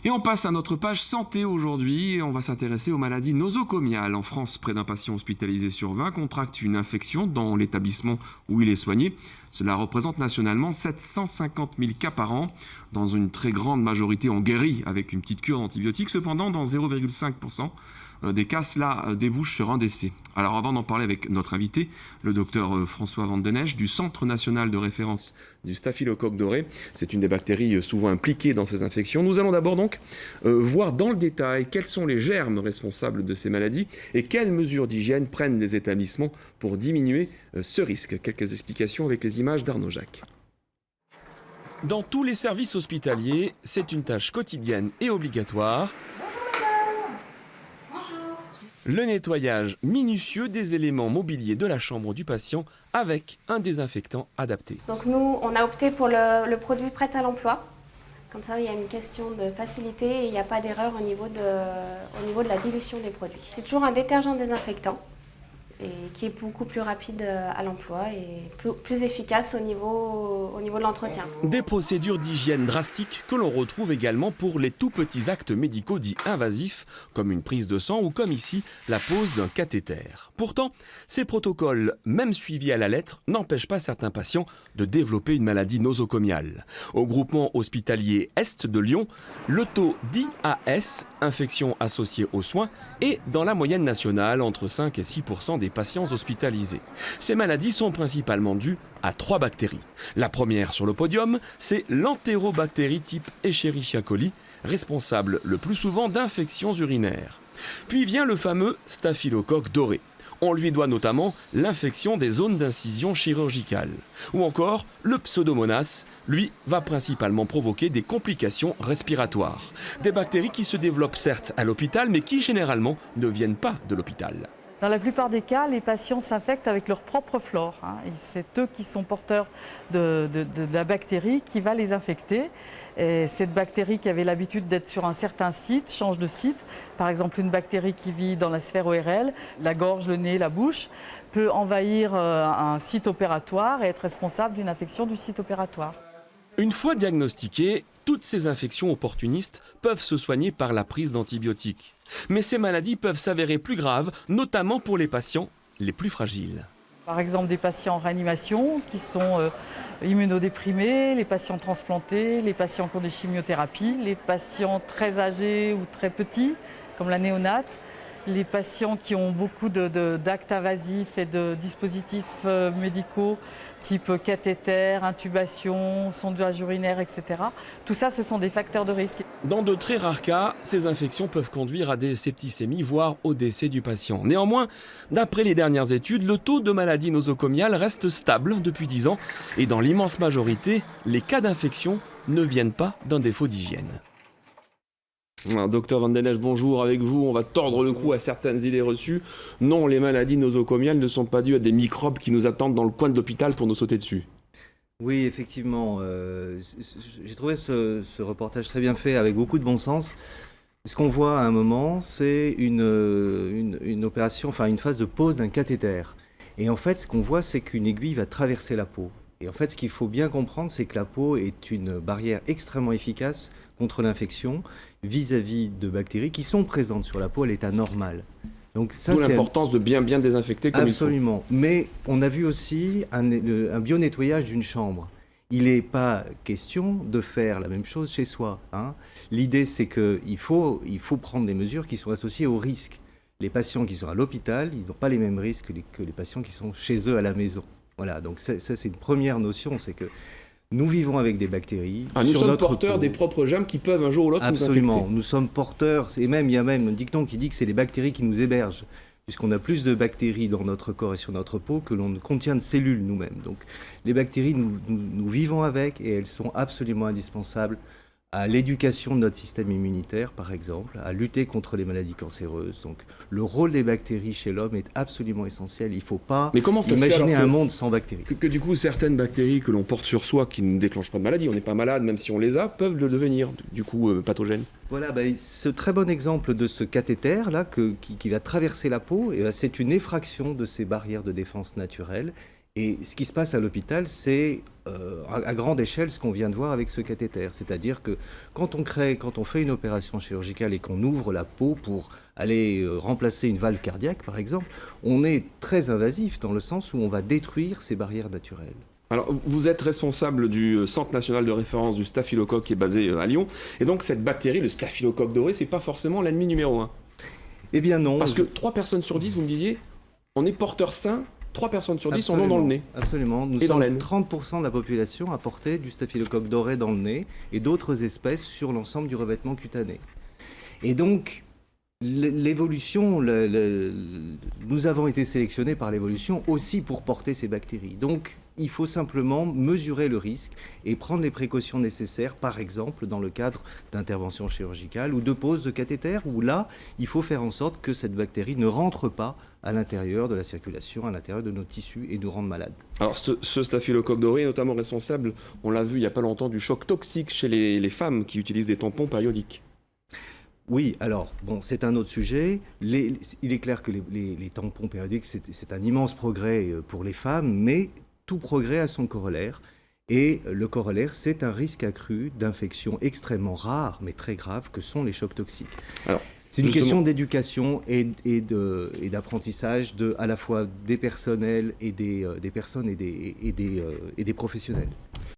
Et on passe à notre page santé aujourd'hui. On va s'intéresser aux maladies nosocomiales. En France, près d'un patient hospitalisé sur 20 contracte une infection dans l'établissement où il est soigné. Cela représente nationalement 750 000 cas par an. Dans une très grande majorité, on guérit avec une petite cure d'antibiotiques. Cependant, dans 0,5% des cas, cela débouche sur un décès. Alors avant d'en parler avec notre invité, le docteur François Vandenesse du Centre national de référence du staphylocoque doré. C'est une des bactéries souvent impliquées dans ces infections. Nous allons d'abord donc voir dans le détail quels sont les germes responsables de ces maladies et quelles mesures d'hygiène prennent les établissements pour diminuer ce risque. Quelques explications avec les images d'Arnaud Jacques. Dans tous les services hospitaliers, c'est une tâche quotidienne et obligatoire. Le nettoyage minutieux des éléments mobiliers de la chambre du patient avec un désinfectant adapté. Donc nous, on a opté pour le produit prêt à l'emploi. Comme ça, il y a une question de facilité et il n'y a pas d'erreur au niveau de la dilution des produits. C'est toujours un détergent désinfectant et qui est beaucoup plus rapide à l'emploi et plus efficace au niveau de l'entretien. Des procédures d'hygiène drastiques que l'on retrouve également pour les tout petits actes médicaux dits invasifs, comme une prise de sang ou comme ici, la pose d'un cathéter. Pourtant, ces protocoles, même suivis à la lettre, n'empêchent pas certains patients de développer une maladie nosocomiale. Au groupement hospitalier Est de Lyon, le taux d'IAS, infection associée aux soins, est dans la moyenne nationale entre 5 et 6% des patients hospitalisés. Ces maladies sont principalement dues à 3 bactéries. La première sur le podium, c'est l'entérobactérie type Escherichia coli, responsable le plus souvent d'infections urinaires. Puis vient le fameux staphylocoque doré. On lui doit notamment l'infection des zones d'incision chirurgicale. Ou encore, le pseudomonas, lui, va principalement provoquer des complications respiratoires. Des bactéries qui se développent certes à l'hôpital, mais qui généralement ne viennent pas de l'hôpital. Dans la plupart des cas, les patients s'infectent avec leur propre flore. Et c'est eux qui sont porteurs de la bactérie qui va les infecter. Et cette bactérie qui avait l'habitude d'être sur un certain site change de site. Par exemple, une bactérie qui vit dans la sphère ORL, la gorge, le nez, la bouche, peut envahir un site opératoire et être responsable d'une infection du site opératoire. Une fois diagnostiquées, toutes ces infections opportunistes peuvent se soigner par la prise d'antibiotiques. Mais ces maladies peuvent s'avérer plus graves, notamment pour les patients les plus fragiles. Par exemple, des patients en réanimation qui sont immunodéprimés, les patients transplantés, les patients qui ont des chimiothérapies, les patients très âgés ou très petits, comme la néonate, les patients qui ont beaucoup d'actes invasifs et de dispositifs médicaux, type cathéter, intubation, sondage urinaire, etc. Tout ça, ce sont des facteurs de risque. Dans de très rares cas, ces infections peuvent conduire à des septicémies, voire au décès du patient. Néanmoins, d'après les dernières études, le taux de maladie nosocomiale reste stable depuis 10 ans et dans l'immense majorité, les cas d'infection ne viennent pas d'un défaut d'hygiène. Docteur Vandenesse, bonjour. Avec vous, on va tordre le cou à certaines idées reçues. Non, les maladies nosocomiales ne sont pas dues à des microbes qui nous attendent dans le coin de l'hôpital pour nous sauter dessus. Oui, effectivement. J'ai trouvé ce reportage très bien fait, avec beaucoup de bon sens. Ce qu'on voit à un moment, c'est une opération, enfin une phase de pose d'un cathéter. Et en fait, ce qu'on voit, c'est qu'une aiguille va traverser la peau. Et en fait, ce qu'il faut bien comprendre, c'est que la peau est une barrière extrêmement efficace contre l'infection vis-à-vis de bactéries qui sont présentes sur la peau à l'état normal. Donc ça, d'où l'importance de bien désinfecter comme absolument. Il faut. Mais on a vu aussi un bio-nettoyage d'une chambre. Il n'est pas question de faire la même chose chez soi. L'idée, c'est qu'il faut prendre des mesures qui sont associées au risque. Les patients qui sont à l'hôpital, ils n'ont pas les mêmes risques que les patients qui sont chez eux à la maison. Voilà, donc ça c'est une première notion, c'est que nous vivons avec des bactéries. Nous sommes porteurs des propres germes qui peuvent un jour ou l'autre nous infecter. Absolument, nous sommes porteurs, et même il y a même un dicton qui dit que c'est les bactéries qui nous hébergent, puisqu'on a plus de bactéries dans notre corps et sur notre peau que l'on ne contient de cellules nous-mêmes. Donc les bactéries, nous vivons avec et elles sont absolument indispensables à l'éducation de notre système immunitaire, par exemple, à lutter contre les maladies cancéreuses. Donc, le rôle des bactéries chez l'homme est absolument essentiel. Il ne faut pas imaginer un monde sans bactéries. Que du coup, certaines bactéries que l'on porte sur soi, qui ne déclenchent pas de maladie, on n'est pas malade, même si on les a, peuvent le devenir, du coup, pathogènes. Voilà, ce très bon exemple de ce cathéter-là qui va traverser la peau, c'est une effraction de ces barrières de défense naturelles. Et ce qui se passe à l'hôpital, c'est à grande échelle ce qu'on vient de voir avec ce cathéter. C'est-à-dire que quand on fait une opération chirurgicale et qu'on ouvre la peau pour aller remplacer une valve cardiaque, par exemple, on est très invasif dans le sens où on va détruire ces barrières naturelles. Alors, vous êtes responsable du Centre national de référence du staphylocoque qui est basé à Lyon. Et donc, cette bactérie, le staphylocoque doré, c'est pas forcément l'ennemi numéro 1. Eh bien non. Parce que 3 personnes sur 10, vous me disiez, on est porteur sain, 3 personnes sur 10 en ont dans le nez. Absolument. Nous Et dans sommes l'aine. 30% de la population à porter du staphylocoque doré dans le nez et d'autres espèces sur l'ensemble du revêtement cutané. Et donc, l'évolution, nous avons été sélectionnés par l'évolution aussi pour porter ces bactéries. Donc, il faut simplement mesurer le risque et prendre les précautions nécessaires, par exemple dans le cadre d'interventions chirurgicales ou de pose de cathéter, où là, il faut faire en sorte que cette bactérie ne rentre pas à l'intérieur de la circulation, à l'intérieur de nos tissus et nous rende malades. Alors, ce staphylocoque doré est notamment responsable, on l'a vu il n'y a pas longtemps, du choc toxique chez les femmes qui utilisent des tampons périodiques. Oui, alors, bon, c'est un autre sujet. Il est clair que les tampons périodiques, c'est un immense progrès pour les femmes, mais tout progrès a son corollaire. Et le corollaire, c'est un risque accru d'infections extrêmement rares, mais très graves, que sont les chocs toxiques. Alors, c'est une question d'éducation et d'apprentissage à la fois des personnels et des personnes et des professionnels.